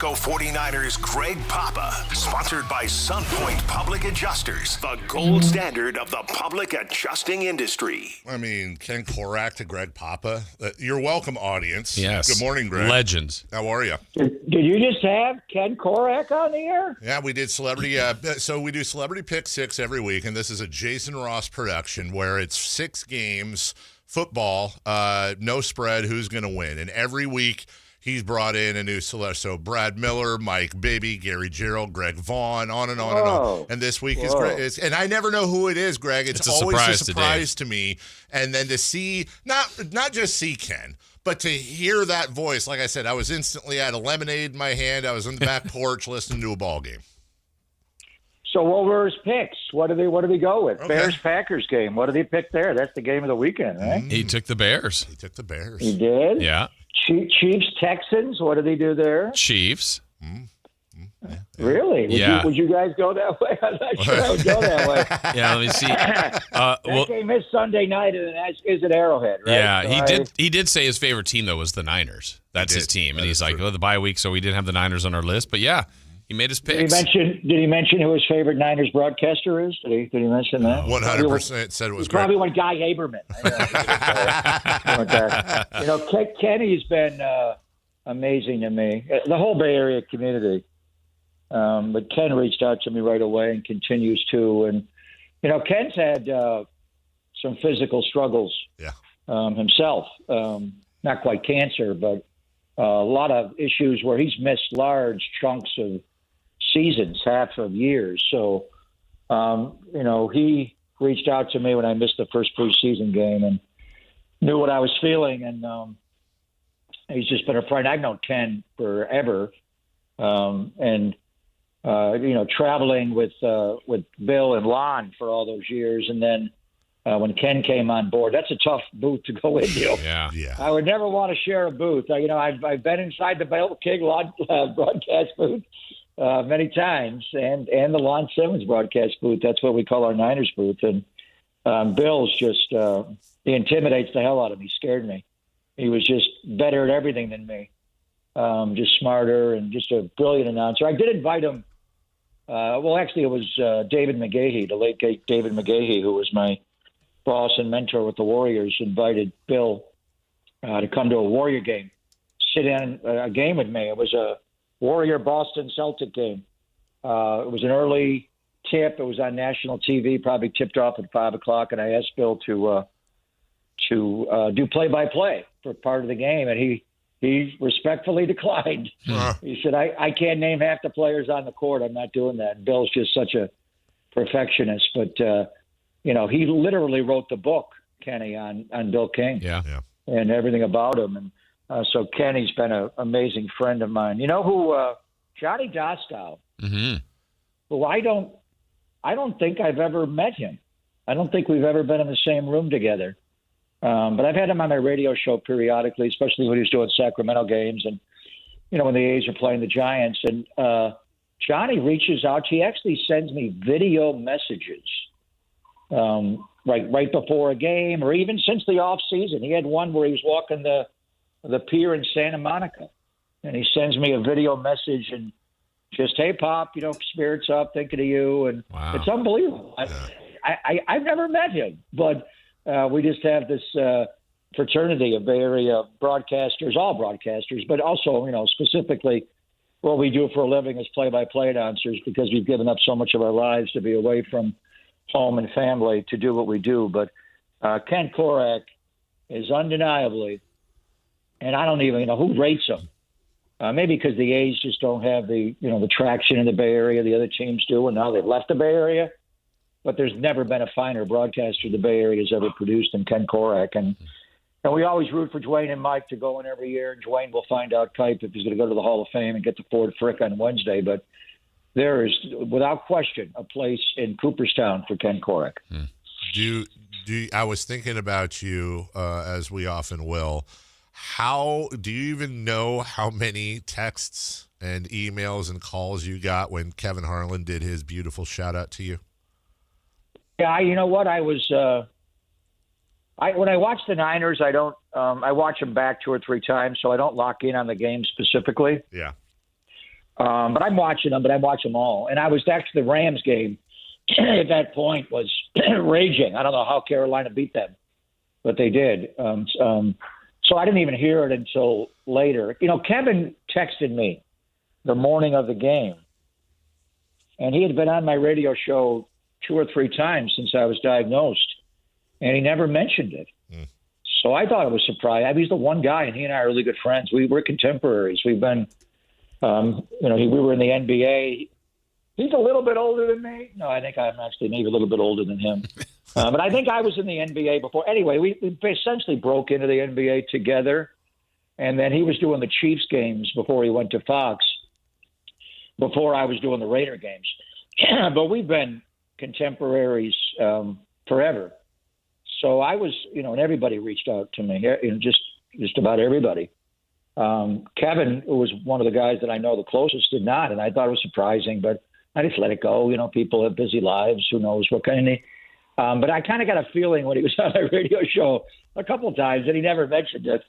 Go 49ers Greg Papa, sponsored by Sunpoint Public Adjusters, the gold standard of the public adjusting industry. I mean, Ken Korak to Greg Papa. You're welcome, audience. Yes. Good morning, Greg. Legends. How are you? Did you just have Ken Korak on the air? Yeah, we did celebrity. So we do Celebrity Pick 6 every week, and this is a Jason Ross production where it's 6 games, football, no spread, who's going to win. And every week, he's brought in a new select. So Brad Miller, Mike Bibby, Gary Gerald, Greg Vaughn, on and on and on. And this week is Greg. And I never know who it is, Greg. It's always a surprise to me. And then to see, not just see Ken, but to hear that voice. Like I said, I was instantly at a lemonade in my hand. I was on the back porch listening to a ball game. So what were his picks? What do they go with? Okay. Bears-Packers game. What did he pick there? That's the game of the weekend, right? He took the Bears. He did? Yeah. Chiefs-Texans. What did he do there? Chiefs. Yeah. Really? Would you guys go that way? I'm not sure I would go that way. Yeah, let me see. That game is Sunday night, and is at Arrowhead, right? Yeah, so he did say his favorite team, though, was the Niners. That's his team. And he's like, the bye week, so we didn't have the Niners on our list. But, yeah, he made his picks. Did he mention who his favorite Niners broadcaster is? Did he mention that? 100% said it was probably one Guy Haberman. Kenny's been amazing to me. The whole Bay Area community. But Ken reached out to me right away and continues to. And, Ken's had some physical struggles himself. Not quite cancer, but a lot of issues where he's missed large chunks of seasons, half of years. So, he reached out to me when I missed the first preseason game and knew what I was feeling. And he's just been a friend. I've known Ken forever. Traveling with Bill and Lon for all those years. And then when Ken came on board, that's a tough booth to go into. Yeah. I would never want to share a booth. I've been inside the Bill King broadcast booth many times and the Lon Simmons broadcast booth. That's what we call our Niners booth. And Bill's just, he intimidates the hell out of me. He scared me. He was just better at everything than me. Just smarter and just a brilliant announcer. I did invite him. Actually, it was David McGahee, the late David McGahee, who was my boss and mentor with the Warriors, invited Bill to come to a Warrior game, sit in a game with me. It was a Warrior-Boston Celtic game. It was an early tip. It was on national TV, probably tipped off at 5 o'clock, and I asked Bill to do play-by-play for part of the game, and he respectfully declined. He said, I can't name half the players on the court. I'm not doing that. And Bill's just such a perfectionist. But, he literally wrote the book, Kenny, on Bill King and everything about him. And so Kenny's been an amazing friend of mine. You know who Johnny Dostow, who I don't think I've ever met him. I don't think we've ever been in the same room together. But I've had him on my radio show periodically, especially when he was doing Sacramento games and, when the A's are playing the Giants. And Johnny reaches out. He actually sends me video messages right before a game or even since the off season. He had one where he was walking the pier in Santa Monica. And he sends me a video message and just, hey, Pop, spirits up, thinking of you. And It's unbelievable. I've never met him, but we just have this fraternity of Bay Area broadcasters, all broadcasters, but also, specifically what we do for a living as play-by-play announcers because we've given up so much of our lives to be away from home and family to do what we do. But Ken Korak is undeniably, and I don't even know who rates him. Maybe because the A's just don't have the traction in the Bay Area the other teams do, and now they've left the Bay Area. But there's never been a finer broadcaster the Bay Area has ever produced than Ken Korak. And we always root for Dwayne and Mike to go in every year. And Dwayne will find out Kipe if he's going to go to the Hall of Fame and get the Ford Frick on Wednesday. But there is, without question, a place in Cooperstown for Ken Korak. I was thinking about you, as we often will. Do you even know how many texts and emails and calls you got when Kevin Harlan did his beautiful shout out to you? Yeah, you know what? I was when I watch the Niners, I don't. I watch them back 2 or 3 times, so I don't lock in on the game specifically. Yeah. But I'm watching them, but I watch them all. And I was actually, the Rams game at that point was raging. I don't know how Carolina beat them, but they did. So I didn't even hear it until later. Kevin texted me the morning of the game, and he had been on my radio show 2 or 3 times since I was diagnosed, and he never mentioned it. So I thought it was surprising. I mean, he's the one guy, and he and I are really good friends. We're contemporaries. We've been, we were in the NBA. He's a little bit older than me. No, I think I'm actually maybe a little bit older than him. But I think I was in the NBA before. Anyway, we essentially broke into the NBA together, and then he was doing the Chiefs games before he went to Fox, before I was doing the Raider games. But we've been contemporaries forever. So I was, and everybody reached out to me, just about everybody. Kevin, who was one of the guys that I know the closest, did not, and I thought it was surprising, but I just let it go. People have busy lives. Who knows what kind of but I kind of got a feeling when he was on my radio show a couple of times that he never mentioned it,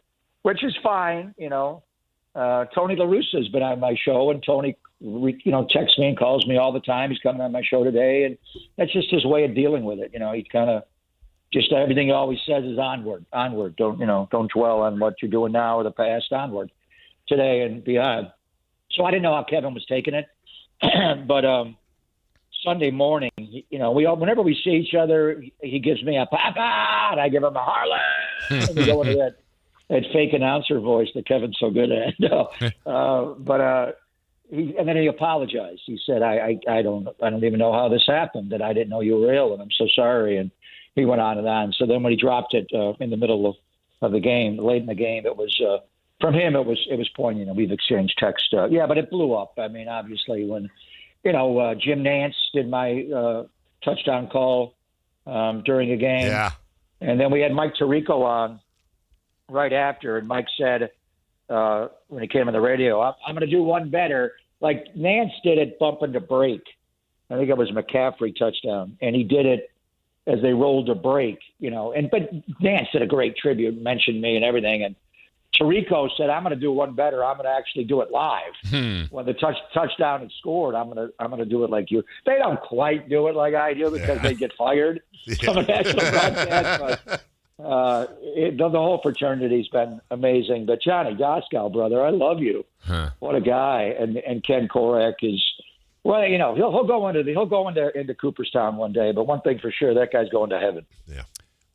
which is fine. Tony La Russa's been on my show, and Tony, texts me and calls me all the time. He's coming on my show today, and that's just his way of dealing with it. He kind of just everything he always says is onward. Don't dwell on what you're doing now or the past. Onward, today and beyond. So I didn't know how Kevin was taking it, but Sunday morning, whenever we see each other, he gives me a papa, and I give him a Harlan. And we go into that fake announcer voice that Kevin's so good at. And then he apologized. He said, I don't even know how this happened, that I didn't know you were ill, and I'm so sorry. And he went on and on. So then when he dropped it in the middle of the game, late in the game, it was from him. It was poignant. We've exchanged text. But it blew up. I mean, obviously when Jim Nance did my touchdown call during a game, and then we had Mike Tirico on right after, and Mike said when he came on the radio, I'm going to do one better. Like Nance did it bumping to break. I think it was a McCaffrey touchdown, and he did it as they rolled a break, but Nance did a great tribute, mentioned me and everything. And Tirico said, I'm going to do one better. I'm going to actually do it live. When the touchdown is scored, I'm going to do it like you. They don't quite do it like I do because they get fired from a national broadcast. But the whole fraternity's been amazing. But Johnny Goskow, brother, I love you. What a guy. And Ken Korak is. Well, he'll go into Cooperstown one day, but one thing for sure, that guy's going to heaven. Yeah.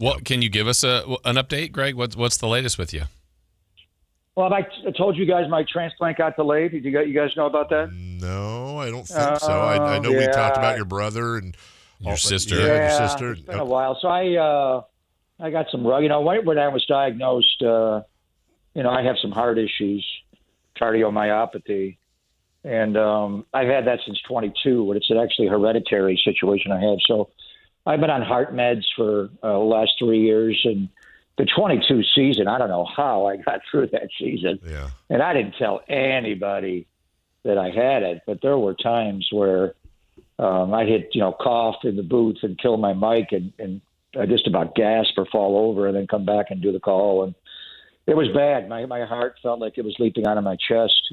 Well, can you give us an update, Greg? What's the latest with you? Well, I told you guys my transplant got delayed. Did you guys know about that? No, I don't think so. I know we talked about your brother and your sister. Your sister. It's been a while. So I got some when I was diagnosed, I have some heart issues, cardiomyopathy. And I've had that since 22, but it's actually a hereditary situation I have. So I've been on heart meds for the last 3 years. And the 22 season, I don't know how I got through that season. Yeah. And I didn't tell anybody that I had it. But there were times where I'd hit, cough in the booth and kill my mic and I just about gasp or fall over and then come back and do the call. And it was bad. My heart felt like it was leaping out of my chest.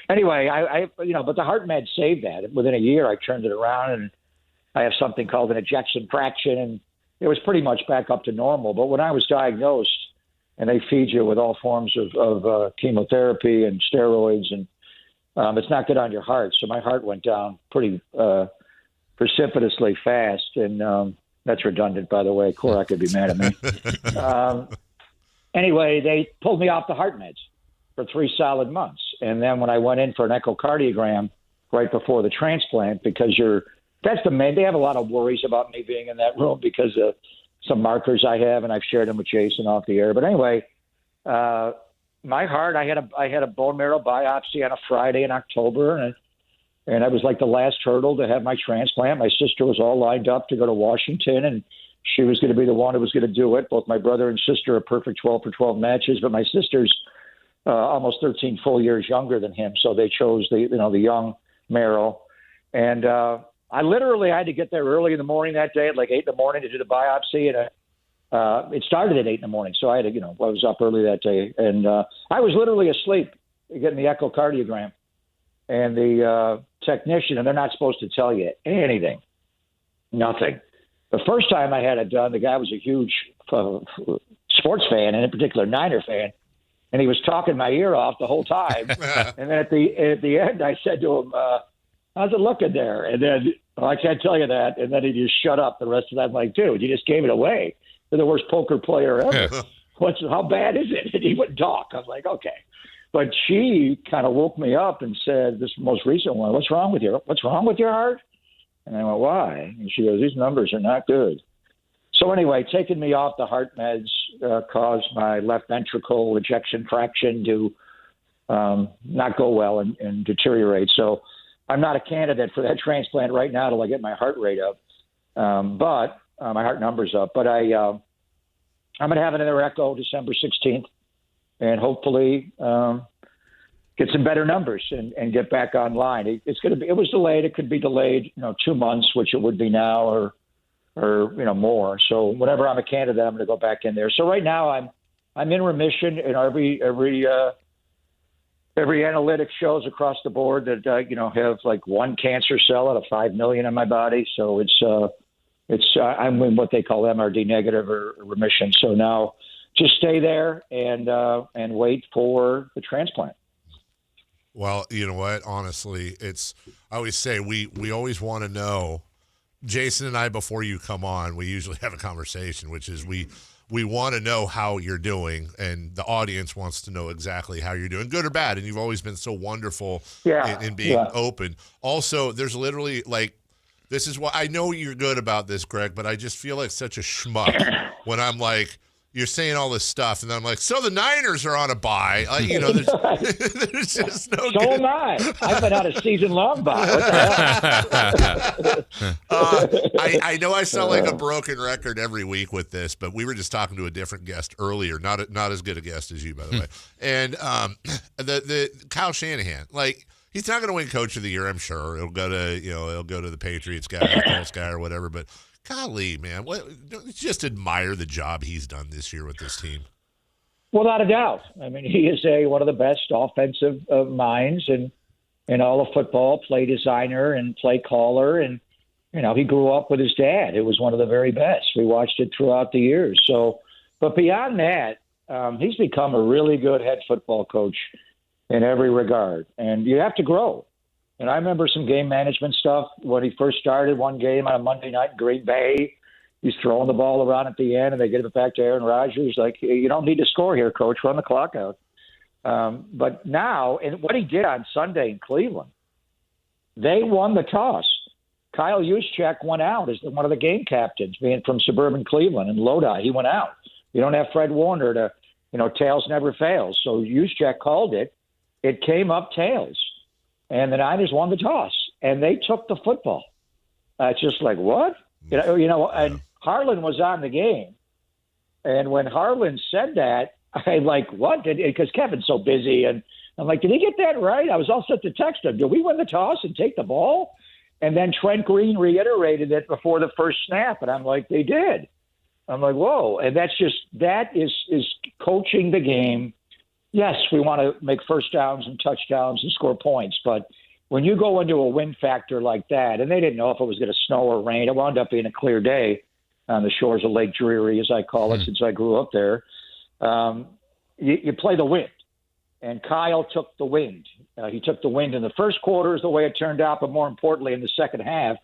Anyway, but the heart med saved that. Within a year, I turned it around, and I have something called an ejection fraction, and it was pretty much back up to normal. But when I was diagnosed, and they feed you with all forms of chemotherapy and steroids, and it's not good on your heart. So my heart went down pretty precipitously fast, and that's redundant, by the way. Korak could be mad at me. Anyway, they pulled me off the heart meds for 3 solid months. And then when I went in for an echocardiogram right before the transplant, because they have a lot of worries about me being in that room because of some markers I have, and I've shared them with Jason off the air. But anyway, my heart, I had a bone marrow biopsy on a Friday in October, and I was like the last hurdle to have my transplant. My sister was all lined up to go to Washington, and she was going to be the one who was going to do it. Both my brother and sister are perfect 12 for 12 matches, but my sister's almost 13 full years younger than him, so they chose the young Merrill. And I literally had to get there early in the morning that day at like 8 in the morning to do the biopsy, and it started at 8 in the morning, so I had to, I was up early that day, and I was literally asleep getting the echocardiogram. and the technician, and they're not supposed to tell you anything. Nothing. The first time I had it done, the guy was a huge sports fan, and in particular Niner fan, and he was talking my ear off the whole time. And then at the end, I said to him, how's it looking there? And then, I can't tell you that. And then he just shut up the rest of that. I'm like, dude, you just gave it away. You're the worst poker player ever. How bad is it? And he wouldn't talk. I was like, okay. But she kind of woke me up and said, this most recent one, what's wrong with your heart? And I went, why? And she goes, these numbers are not good. So anyway, taking me off the heart meds caused my left ventricle ejection fraction to not go well and deteriorate. So I'm not a candidate for that transplant right now till I get my heart rate up, but my heart numbers up. But I'm going to have another echo December 16th, and hopefully get some better numbers and get back online. It was delayed. It could be delayed, 2 months, which it would be now, or more. So whenever I'm a candidate, I'm going to go back in there. So right now I'm in remission, and every analytic shows across the board that have like one cancer cell out of 5 million in my body. So I'm in what they call MRD negative or remission. So now just stay there and wait for the transplant. Well, you know what? Honestly, I always say we always want to know. Jason and I, before you come on, we usually have a conversation, which is we want to know how you're doing, and the audience wants to know exactly how you're doing, good or bad. And you've always been so wonderful in being open. Also, there's literally this is why I know you're good about this, Greg, but I just feel like such a schmuck when I'm like, you're saying all this stuff, and then I'm like, so the Niners are on a bye. There's just no So am I. I've been on a season-long bye. What the hell? I know I sound like a broken record every week with this, but we were just talking to a different guest earlier, not as good a guest as you, by the way. And the Kyle Shanahan, he's not going to win Coach of the Year, I'm sure. He'll go to the Patriots guy, the Colts guy, or whatever, but golly, man, just admire the job he's done this year with this team. Well, not a doubt. I mean, he is one of the best offensive minds in all of football, play designer and play caller. And, he grew up with his dad, who was one of the very best. We watched it throughout the years. So, but beyond that, he's become a really good head football coach in every regard. And you have to grow. And I remember some game management stuff when he first started one game on a Monday night in Green Bay. He's throwing the ball around at the end, and they give it back to Aaron Rodgers. Like, you don't need to score here, coach. Run the clock out. But now, and what he did on Sunday in Cleveland, they won the toss. Kyle Juszczyk went out as one of the game captains, being from suburban Cleveland and Lodi. He went out. You don't have Fred Warner to, tails never fails. So Juszczyk called it. It came up tails. And the Niners won the toss, and they took the football. It's just like, what? And Harlan was on the game. And when Harlan said that, I'm like, what? Because Kevin's so busy. And I'm like, did he get that right? I was all set to text him. Did we win the toss and take the ball? And then Trent Green reiterated it before the first snap. And I'm like, they did. I'm like, whoa. And that is coaching the game. Yes, we want to make first downs and touchdowns and score points, but when you go into a win factor like that, and they didn't know if it was going to snow or rain, it wound up being a clear day on the shores of Lake Drury, as I call it, since I grew up there. You play the wind, and Kyle took the wind. He took the wind in the first quarter is the way it turned out, but more importantly in the second half,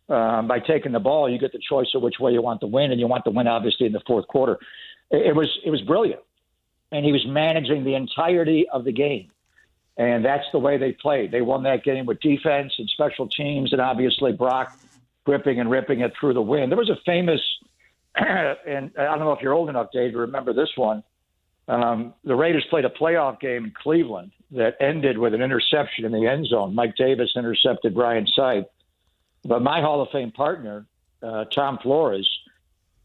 by taking the ball, you get the choice of which way you want the win, and you want the win obviously in the fourth quarter. It was brilliant. And he was managing the entirety of the game. And that's the way they played. They won that game with defense and special teams, and obviously Brock gripping and ripping it through the wind. There was a famous, and I don't know if you're old enough, Dave, to remember this one. The Raiders played a playoff game in Cleveland that ended with an interception in the end zone. Mike Davis intercepted Brian Sipe. But my Hall of Fame partner, Tom Flores,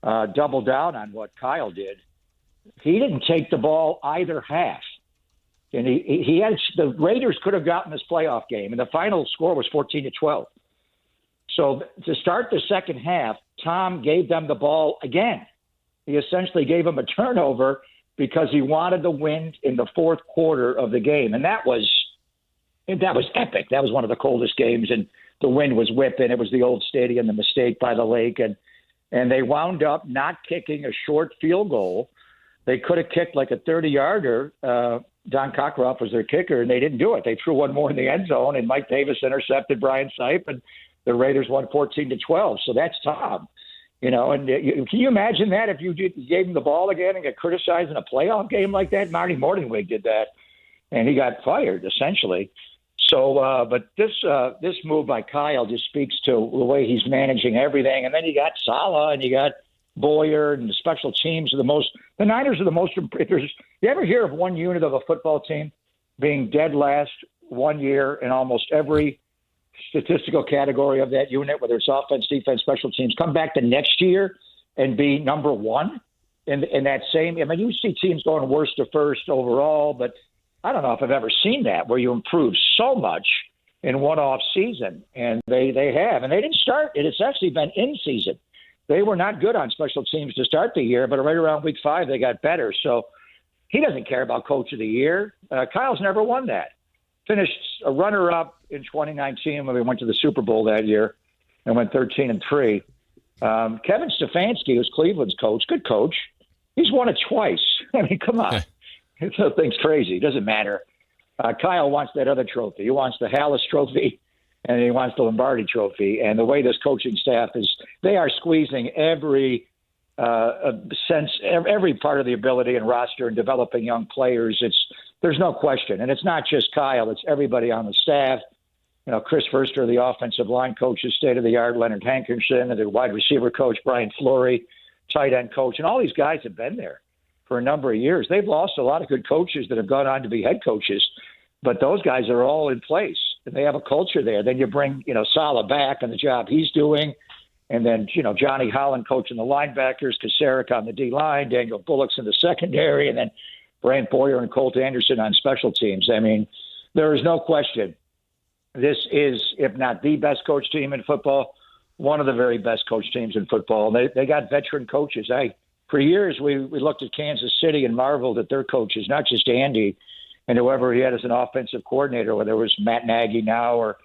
doubled down on what Kyle did. He didn't take the ball either half. And he had the Raiders could have gotten this playoff game, and the final score was 14-12. So to start the second half, Tom gave them the ball again. He essentially gave them a turnover because he wanted the win in the fourth quarter of the game. And that was And that was epic. That was one of the coldest games, and the wind was whipping. It was the old stadium, the mistake by the lake, and they wound up not kicking a short field goal. They could have kicked like a 30-yarder. Don Cockroft was their kicker, and they didn't do it. They threw one more in the end zone, and Mike Davis intercepted Brian Sipe, and the Raiders won 14-12. So that's Tom. You know, and can you imagine that if you gave him the ball again and got criticized in a playoff game like that? Marty Morningwig did that, and he got fired, essentially. So, but this move by Kyle just speaks to the way he's managing everything. And then you got Saleh and you got Boyer, and the special teams are the Niners are the most, you ever hear of one unit of a football team being dead last one year in almost every statistical category of that unit, whether it's offense, defense, special teams, come back the next year and be number one in that same, I mean, you see teams going worst to first overall, but I don't know if I've ever seen that where you improve so much in one off season, and they have, and they didn't start it. It's actually been in season. They were not good on special teams to start the year, but right around week 5, they got better. So he doesn't care about coach of the year. Kyle's never won that. Finished a runner-up in 2019 when we went to the Super Bowl that year and went 13-3. Kevin Stefanski, who's Cleveland's coach, good coach. He's won it twice. I mean, come on. That thing's crazy. It doesn't matter. Kyle wants that other trophy. He wants the Hallis Trophy, and he wants the Lombardi Trophy. And the way this coaching staff is, they are squeezing every every part of the ability and roster and developing young players. There's no question. And it's not just Kyle. It's everybody on the staff. You know, Chris Verster, the offensive line coach, is state-of-the-art. Leonard Hankinson, and the wide receiver coach, Brian Flory, tight end coach. And all these guys have been there for a number of years. They've lost a lot of good coaches that have gone on to be head coaches, but those guys are all in place, and they have a culture there. Then you bring, Saleh back on the job he's doing, and then, Johnny Holland coaching the linebackers, Kasarik on the D-line, Daniel Bullock's in the secondary, and then Brant Boyer and Colt Anderson on special teams. I mean, there is no question. This is, if not the best coach team in football, one of the very best coach teams in football. They got veteran coaches. For years, we looked at Kansas City and marveled at their coaches, not just Andy and whoever he had as an offensive coordinator, whether it was Matt Nagy now or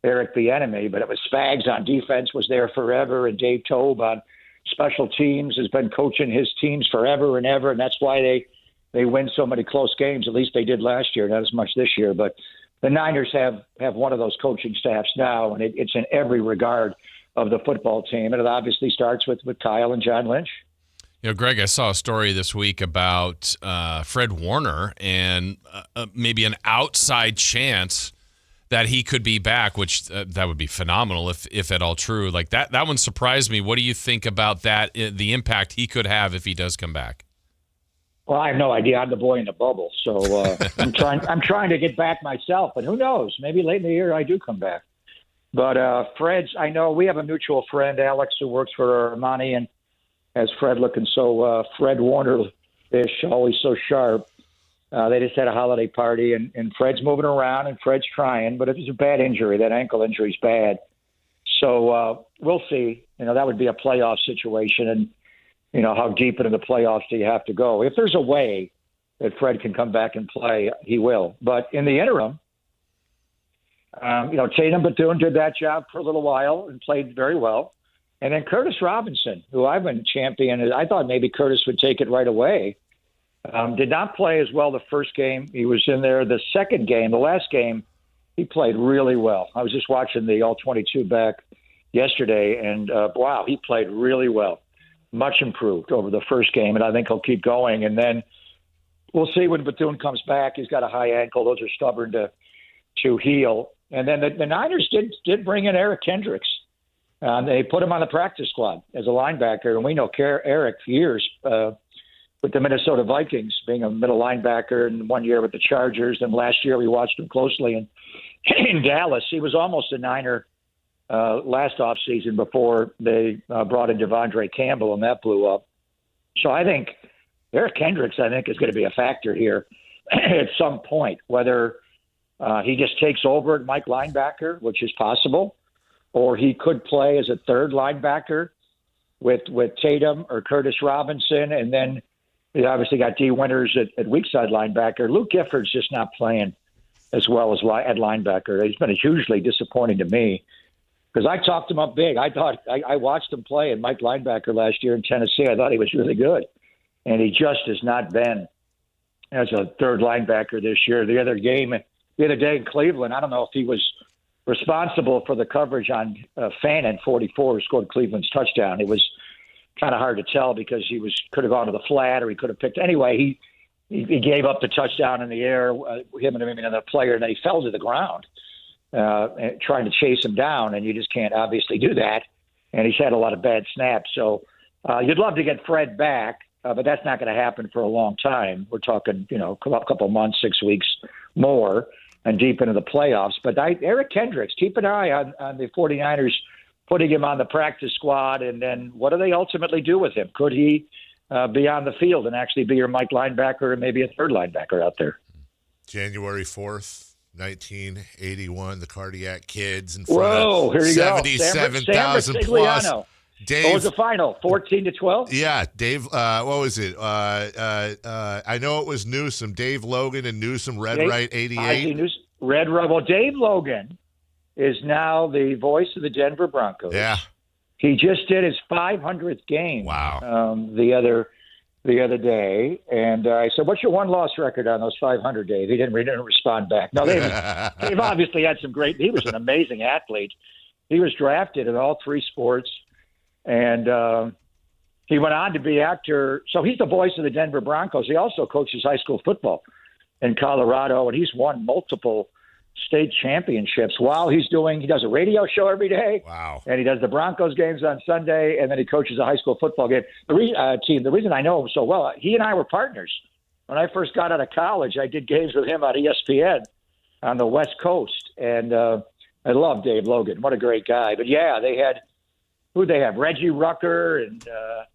Eric Bieniemy, but it was Spags on defense was there forever, and Dave Tobe on special teams has been coaching his teams forever and ever, and that's why they win so many close games. At least they did last year, not as much this year. But the Niners have one of those coaching staffs now, and it's in every regard of the football team, and it obviously starts with Kyle and John Lynch. Greg, I saw a story this week about Fred Warner and maybe an outside chance that he could be back, which that would be phenomenal if at all true. Like that one surprised me. What do you think about that, the impact he could have if he does come back? Well, I have no idea. I'm the boy in the bubble, so I'm trying to get back myself. But who knows? Maybe late in the year I do come back. But Fred's, I know we have a mutual friend, Alex, who works for Armani, and has Fred looking so Fred Warner-ish, always so sharp. They just had a holiday party, and Fred's moving around, and Fred's trying. But if it's a bad injury, that ankle injury's bad. So we'll see. That would be a playoff situation, and how deep into the playoffs do you have to go? If there's a way that Fred can come back and play, he will. But in the interim, Tatum Bethune did that job for a little while and played very well. And then Curtis Robinson, who I've been championing, I thought maybe Curtis would take it right away. Did not play as well the first game. He was in there the second game. The last game, he played really well. I was just watching the All-22 back yesterday, and wow, he played really well. Much improved over the first game, and I think he'll keep going. And then we'll see when Bethune comes back. He's got a high ankle. Those are stubborn to heal. And then the Niners did bring in Eric Kendricks. They put him on the practice squad as a linebacker, and we know Eric for years with the Minnesota Vikings, being a middle linebacker, and 1 year with the Chargers. And last year we watched him closely in Dallas. He was almost a Niner last offseason before they brought in Devondre Campbell, and that blew up. So I think Eric Kendricks, is going to be a factor here at some point, whether he just takes over at Mike linebacker, which is possible, or he could play as a third linebacker with Tatum or Curtis Robinson, and then you obviously got D. Winters at weak side linebacker. Luke Gifford's just not playing as well as at linebacker. He's been hugely disappointing to me because I talked him up big. I watched him play in Mike linebacker last year in Tennessee. I thought he was really good, and he just has not been as a third linebacker this year. The other day in Cleveland, I don't know if he was responsible for the coverage on Fannin, 44, who scored Cleveland's touchdown. It was kind of hard to tell because he could have gone to the flat or he could have picked. Anyway, he gave up the touchdown in the air, him and another player, and then he fell to the ground trying to chase him down, and you just can't obviously do that. And he's had a lot of bad snaps. So you'd love to get Fred back, but that's not going to happen for a long time. We're talking, a couple months, 6 weeks more, and deep into the playoffs. But Eric Kendricks, keep an eye on the 49ers putting him on the practice squad, and then what do they ultimately do with him? Could he be on the field and actually be your Mike linebacker and maybe a third linebacker out there? January 4th, 1981, the Cardiac Kids in front of here you 77,000 plus. Dave, what was the final? 14-12? Yeah, Dave. What was it? I know it was Newsom. Dave Logan and Newsom. Right, 88. Red Right. Well, Dave Logan is now the voice of the Denver Broncos. Yeah. He just did his 500th game. Wow. The other day, and I said, "What's your one-loss record on those 500, Dave?" He didn't respond back. No, Dave obviously had some great. He was an amazing athlete. He was drafted in all three sports. And he went on to be actor. So he's the voice of the Denver Broncos. He also coaches high school football in Colorado, and he's won multiple state championships while he does a radio show every day. Wow. And he does the Broncos games on Sunday, and then he coaches a high school football game. The reason I know him so well, he and I were partners. When I first got out of college, I did games with him on ESPN on the West Coast. And I love Dave Logan. What a great guy. But, yeah, who'd they have? Reggie Rucker, and I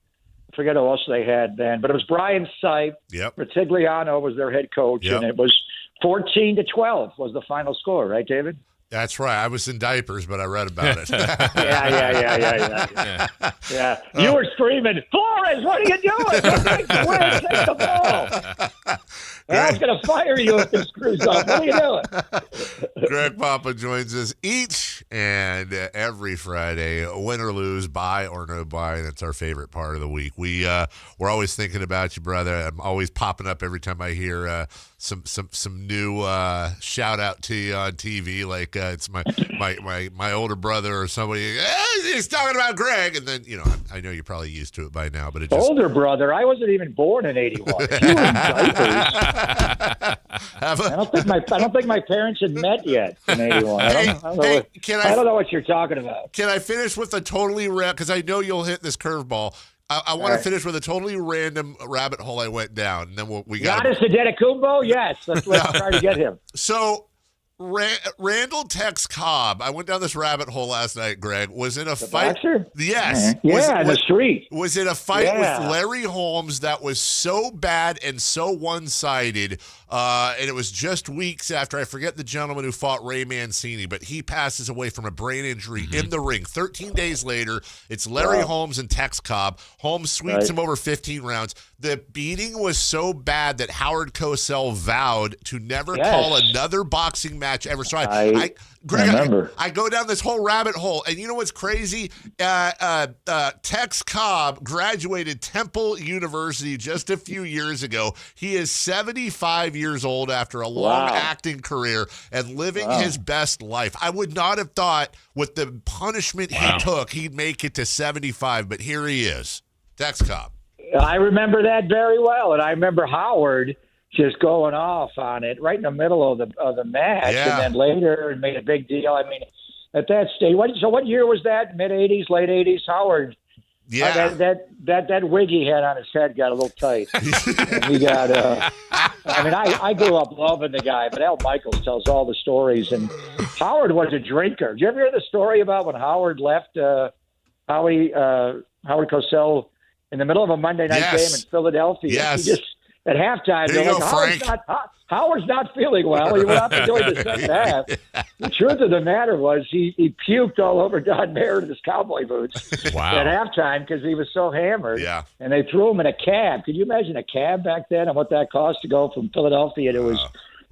forget who else they had then. But it was Brian Sipe. Yep. Retigliano was their head coach, and it was 14-12 was the final score, right, David? That's right. I was in diapers, but I read about it. Yeah. You were screaming, "Flores, what are you doing? Take the ball." I was going to fire you if this screws up. What are you doing? Greg Papa joins us each and every Friday, win or lose, buy or no buy, and it's our favorite part of the week. We're always thinking about you, brother. I'm always popping up every time I hear some new shout out to you on TV, like it's my older brother or somebody. He's talking about Greg, and then I know you're probably used to it by now, but it just older brother. I wasn't even born in '81. You were in diapers. I don't think my parents had met yet in '81. I don't know what you're talking about. Can I finish with a totally because I know you'll hit this curveball. I want to finish with a totally random rabbit hole I went down, and then we got Giannis Antetokounmpo. Yes, let's try to get him. So Randall Tex Cobb, I went down this rabbit hole last night, Greg, was in a fight. Boxer? Yes. Yeah, in the street. Was in a fight with Larry Holmes that was so bad and so one-sided, and it was just weeks after, I forget the gentleman who fought Ray Mancini, but he passes away from a brain injury in the ring. 13 days later, it's Larry Holmes and Tex Cobb. Holmes sweeps him over 15 rounds. The beating was so bad that Howard Cosell vowed to never call another boxing match ever. So Greg, remember. I go down this whole rabbit hole, and you know what's crazy? Tex Cobb graduated Temple University just a few years ago. He is 75 years old after a long acting career and living his best life. I would not have thought with the punishment he took, he'd make it to 75, but here he is. Tex Cobb. I remember that very well, and I remember Howard just going off on it right in the middle of the match, and then later made a big deal. I mean, at that stage, what year was that? Mid '80s, late '80s? Howard. Yeah. That wig he had on his head got a little tight. And he got. I grew up loving the guy, but Al Michaels tells all the stories, and Howard was a drinker. Did you ever hear the story about when Howard left? Howard Cosell. In the middle of a Monday night game in Philadelphia. Yes. He just, at halftime, they're like, Howard's not feeling well. He went up and doing the second half. The truth of the matter was he puked all over Don Meredith's cowboy boots at halftime because he was so hammered. Yeah. And they threw him in a cab. Could you imagine a cab back then and what that cost to go from Philadelphia to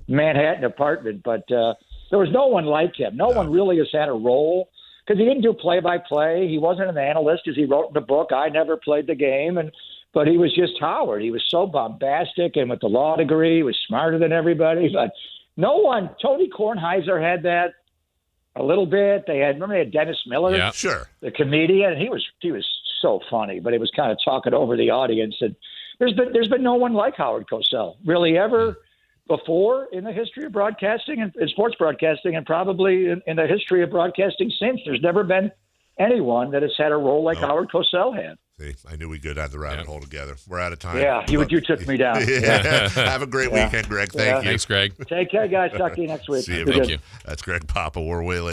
Manhattan apartment. But there was no one like him. No one really has had a role because he didn't do play-by-play. He wasn't an analyst, as he wrote in the book. I never played the game, but he was just Howard. He was so bombastic, and with the law degree, he was smarter than everybody. But no one. Tony Kornheiser had that a little bit. They had Dennis Miller, Yeah. Sure. the comedian. He was so funny, but he was kind of talking over the audience. And there's been no one like Howard Cosell really ever before in the history of broadcasting and sports broadcasting, and probably in the history of broadcasting since. There's never been anyone that has had a role like Howard Cosell had. See, I knew we'd go down the rabbit hole together. We're out of time. Yeah, you took me down. Yeah. Have a great weekend, Greg. Thank you. Thanks, Greg. Take care, guys. Talk to you next week. See you. Be Thank good. you. That's Greg Papa. We're way late.